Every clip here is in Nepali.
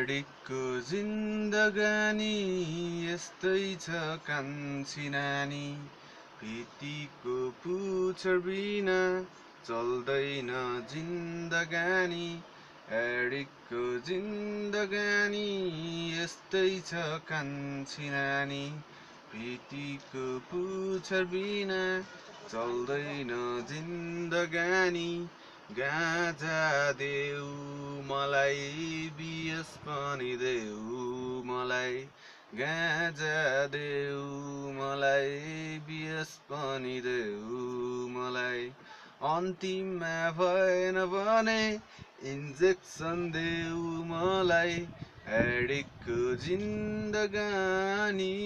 एडिकको जिन्दगानी यस्तै छ कान्छी नानी, भित्तीको पुच्छर बिना चल्दैन जिन्दगानी। एडिकको जिन्दगानी यस्तै छ कान्छी नानी, भित्तीको पुच्छर बिना चल्दैन जिन्दगानी। गाँजा देऊ मलाई, बियस पनि देऊ मलाई, गाँजा देऊ मलाई, बियस पनि देऊ मलाई। अन्तिममा भएन भने इन्जेक्सन देऊ मलाई, एडिकको जिन्दगानी।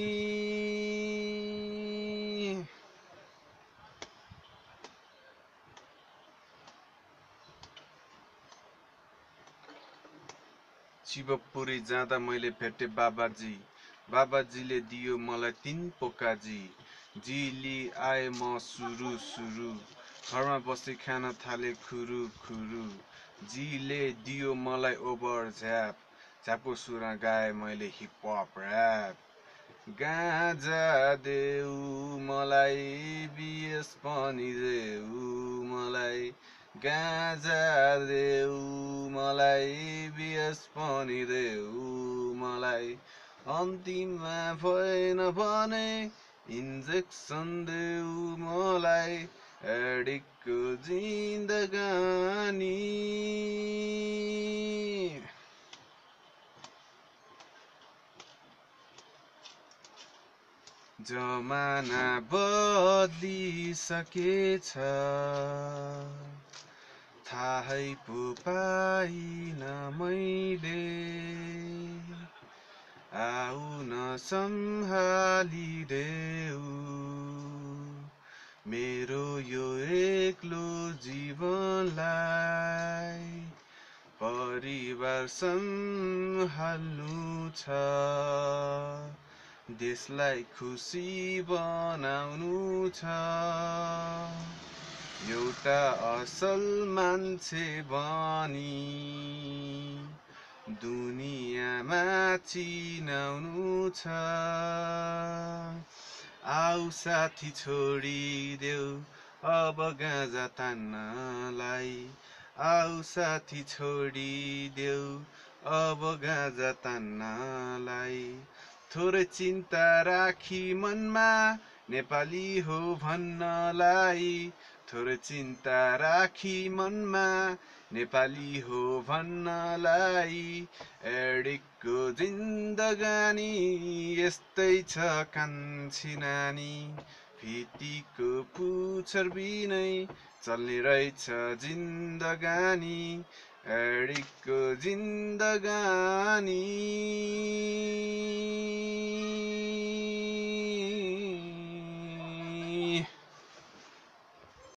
शिवपुरी जाँदा मैले भेटे बाबाजी, बाबाजीले दियो मलाई 3 पोकाजी। जीली आए म सुरु सुरु, घरमा बसी खान थाले खुरु खुरु। जीले दियो मलाई ओभर झ्याप, झ्यापको सुरमा गाए मैले हिपहप ऱ्याप। गाँजा देऊ मलाई, बियस पनि देऊ मलाई, गाँजा देऊ मलाई, बियस पनि देऊ मलाई। अन्तिममा भएन भने इन्जेक्सन देऊ मलाई, एडिकको जिन्दगानी। जमाना बदलिसकेछ, थाहै पो पाइन मैले। आउ न सम्हालिदेऊ मेरो यो एक्लो जीवनलाई। परिवार सम्हाल्नु छ, देशलाई खुसी बनाउनु छ। एउटा असल मान्छे बनी दुनियाँमा चिनाउनु छ। आऊ साथी छोडिदेऊ अब गाँजा तान्नलाई, आऊ साथी छोडिदेऊ अब गाँजा तान्नलाई। थोरै चिन्ता राखी मनमा नेपाली हो भन्नलाई, थोरै चिन्ता राखी मनमा नेपाली हो भन्नलाई। एडिकको जिन्दगानी यस्तै छ कान्छी नानी, भित्तीको पुच्छर बिनै चल्ने रहेछ जिन्दगानी, एडिकको जिन्दगानी।